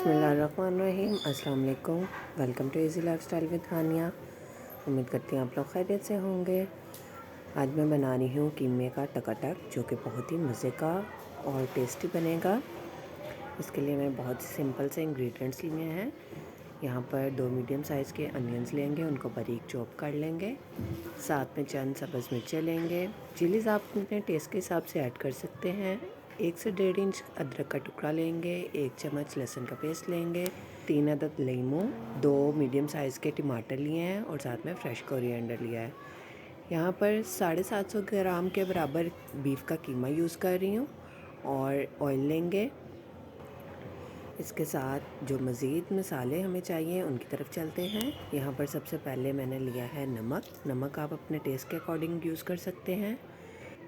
बिस्मिल्लाहिर्रहमानिर्रहीम। अस्सलाम वालेकुम। Welcome to easy lifestyle with Hania. उम्मीद करती हूँ आप लोग खैरियत से होंगे। आज मैं बना रही हूँ कीमे का टकाटक, जो कि बहुत ही मज़े का और टेस्टी बनेगा। इसके लिए मैं बहुत ही सिंपल से इंग्रेडिएंट्स लिए हैं। यहाँ पर 2 मीडियम साइज़ के अनियंस लेंगे, उनको बारीक चॉप कर लेंगे। साथ में चंद सब्ज़ मिर्चें लेंगे। चिलीज़ आप अपने टेस्ट के हिसाब से ऐड कर सकते हैं। 1 से 1.5 इंच अदरक का टुकड़ा लेंगे। 1 चम्मच लहसुन का पेस्ट लेंगे। 3 अदद लीमू, 2 मीडियम साइज़ के टमाटर लिए हैं और साथ में फ्रेश कोरिएंडर लिया है। यहाँ पर 750 ग्राम के बराबर बीफ का कीमा यूज़ कर रही हूँ और ऑयल लेंगे। इसके साथ जो मज़ीद मसाले हमें चाहिए उनकी तरफ चलते हैं। यहाँ पर सबसे पहले मैंने लिया है नमक आप अपने टेस्ट के अकॉर्डिंग यूज़ कर सकते हैं।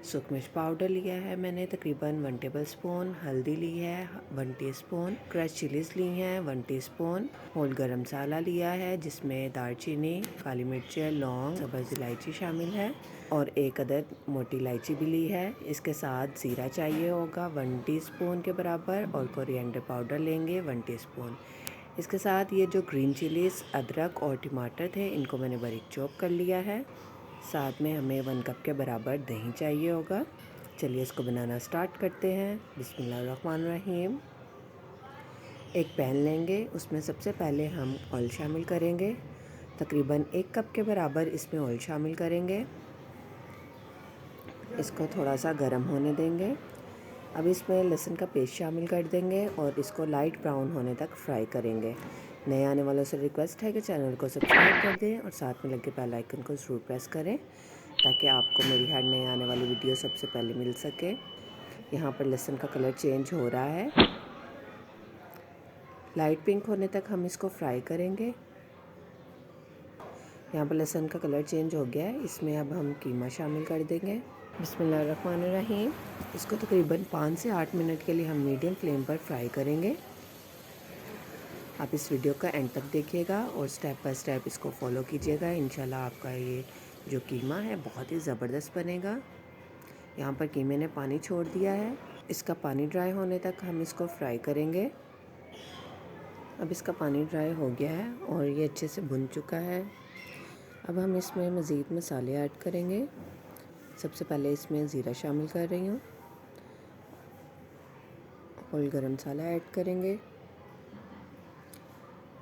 सूखा मिर्च पाउडर लिया है मैंने तकरीबन 1 टेबल स्पून। हल्दी ली है 1 टीस्पून। क्रश चिलीज़ ली हैं 1 टीस्पून। होल गरम मसाला लिया है जिसमें दालचीनी, काली मिर्च, लौंग, सब्ज़ इलायची शामिल है और 1 अदद मोटी इलायची भी ली है। इसके साथ ज़ीरा चाहिए होगा 1 टीस्पून के बराबर और कोरिएंडर पाउडर लेंगे 1 टीस्पून। इसके साथ ये जो ग्रीन चिलीज़, अदरक और टमाटर थे इनको मैंने बारीक चॉप कर लिया है। साथ में हमें 1 कप के बराबर दही चाहिए होगा। चलिए इसको बनाना स्टार्ट करते हैं। बिस्मिल्लाहिर्रहमानिर्रहीम। एक पैन लेंगे, उसमें सबसे पहले हम ऑयल शामिल करेंगे। तकरीबन 1 कप के बराबर इसमें ऑयल शामिल करेंगे। इसको थोड़ा सा गर्म होने देंगे। अब इसमें लहसुन का पेस्ट शामिल कर देंगे और इसको लाइट ब्राउन होने तक फ्राई करेंगे। नए आने वालों से रिक्वेस्ट है कि चैनल को सब्सक्राइब कर दें और साथ में लगे बेल आइकन को ज़रूर प्रेस करें ताकि आपको मेरी हर नए आने वाली वीडियो सबसे पहले मिल सके। यहाँ पर लहसुन का कलर चेंज हो रहा है, लाइट पिंक होने तक हम इसको फ्राई करेंगे। यहाँ पर लहसुन का कलर चेंज हो गया है, इसमें अब हम कीमा शामिल कर देंगे। बिस्मिल्लाहिर्रहमानिर्रहीम। इसको तकरीबन 5 से 8 मिनट के लिए हम मीडियम फ्लेम पर फ्राई करेंगे। आप इस वीडियो का एंड तक देखिएगा और स्टेप बाय स्टेप इसको फॉलो कीजिएगा। इंशाल्लाह आपका ये जो कीमा है बहुत ही ज़बरदस्त बनेगा। यहाँ पर कीमे ने पानी छोड़ दिया है, इसका पानी ड्राई होने तक हम इसको फ्राई करेंगे। अब इसका पानी ड्राई हो गया है और ये अच्छे से भुन चुका है। अब हम इसमें मज़ीद मसाले ऐड करेंगे। सबसे पहले इसमें ज़ीरा शामिल कर रही हूँ। होल गरम मसाला ऐड करेंगे।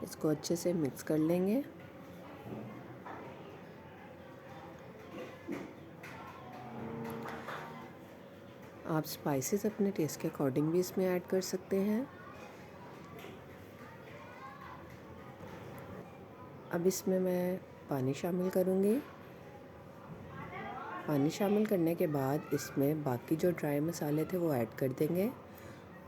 इसको अच्छे से मिक्स कर लेंगे। आप स्पाइसेस अपने टेस्ट के अकॉर्डिंग भी इसमें ऐड कर सकते हैं। अब इसमें मैं पानी शामिल करूँगी। पानी शामिल करने के बाद इसमें बाकी जो ड्राई मसाले थे वो ऐड कर देंगे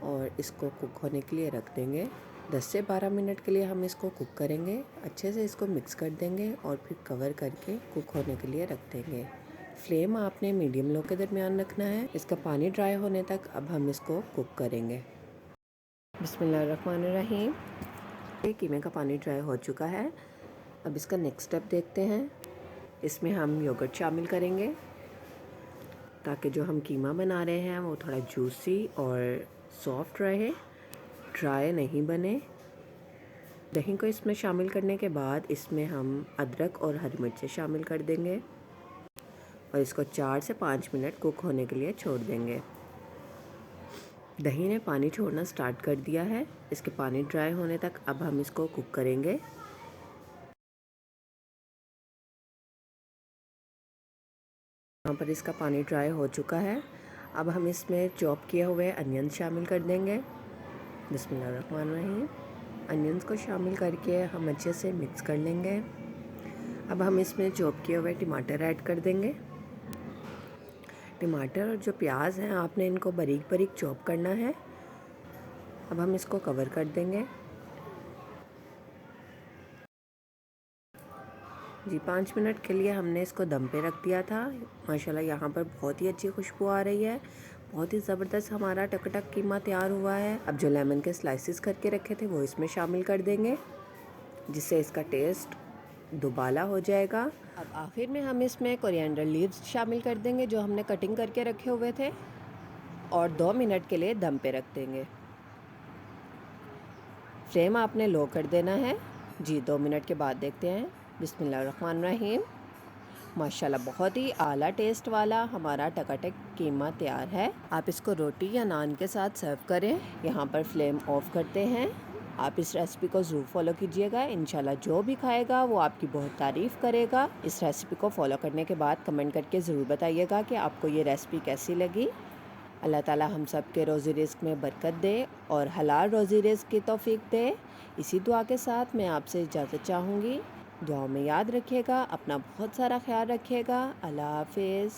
और इसको कुक होने के लिए रख देंगे। 10 से 12 मिनट के लिए हम इसको कुक करेंगे। अच्छे से इसको मिक्स कर देंगे और फिर कवर करके कुक होने के लिए रख देंगे। फ्लेम आपने मीडियम लो के दरमियान रखना है। इसका पानी ड्राई होने तक अब हम इसको कुक करेंगे। बिस्मिल्लाहिर्रहमानिर्रहीम। कीमे का पानी ड्राई हो चुका है। अब इसका नेक्स्ट स्टेप देखते हैं। इसमें हम योगर्ट शामिल करेंगे ताकि जो हम कीमा बना रहे हैं वो थोड़ा जूसी और सॉफ्ट रहे, ड्राई नहीं बने। दही को इसमें शामिल करने के बाद इसमें हम अदरक और हरी मिर्चें शामिल कर देंगे और इसको 4 से 5 मिनट कुक होने के लिए छोड़ देंगे। दही ने पानी छोड़ना स्टार्ट कर दिया है। इसके पानी ड्राई होने तक अब हम इसको कुक करेंगे। यहाँ पर इसका पानी ड्राई हो चुका है। अब हम इसमें चॉप किए हुए अनियन शामिल कर देंगे। बिस्मिल्लाहिर्रहमानिर्रहीम। अनियंस को शामिल करके हम अच्छे से मिक्स कर लेंगे। अब हम इसमें चॉप किए हुए टमाटर ऐड कर देंगे। टमाटर और जो प्याज हैं आपने इनको बारीक बारीक चॉप करना है। अब हम इसको कवर कर देंगे। जी 5 मिनट के लिए हमने इसको दम पे रख दिया था। माशाल्लाह यहाँ पर बहुत ही अच्छी खुशबू आ रही है। बहुत ही ज़बरदस्त हमारा टकाटक कीमा तैयार हुआ है। अब जो लेमन के स्लाइसेस करके रखे थे वो इसमें शामिल कर देंगे जिससे इसका टेस्ट दुबाला हो जाएगा। अब आखिर में हम इसमें कोरिएंडर लीव्स शामिल कर देंगे जो हमने कटिंग करके रखे हुए थे और 2 मिनट के लिए दम पे रख देंगे। फ्लेम आपने लो कर देना है। जी 2 मिनट के बाद देखते हैं। बिस्मिल्लाहिर्रहमानिर्रहीम। माशाल्लाह बहुत ही आला टेस्ट वाला हमारा टकाटक कीमा तैयार है। आप इसको रोटी या नान के साथ सर्व करें। यहाँ पर फ्लेम ऑफ करते हैं। आप इस रेसिपी को ज़रूर फॉलो कीजिएगा। इंशाल्लाह जो भी खाएगा वो आपकी बहुत तारीफ़ करेगा। इस रेसिपी को फॉलो करने के बाद कमेंट करके ज़रूर बताइएगा कि आपको ये रेसिपी कैसी लगी। अल्लाह ताला हम सब के रोज़ी रिज़्क में बरकत दे और हलाल रोज़ी रिज़्क की तौफीक दे। इसी दुआ के साथ मैं आपसे इजाज़त चाहूँगी। दुआओं में याद रखिएगा, अपना बहुत सारा ख्याल रखिएगा। अल्लाह हाफ़िज़।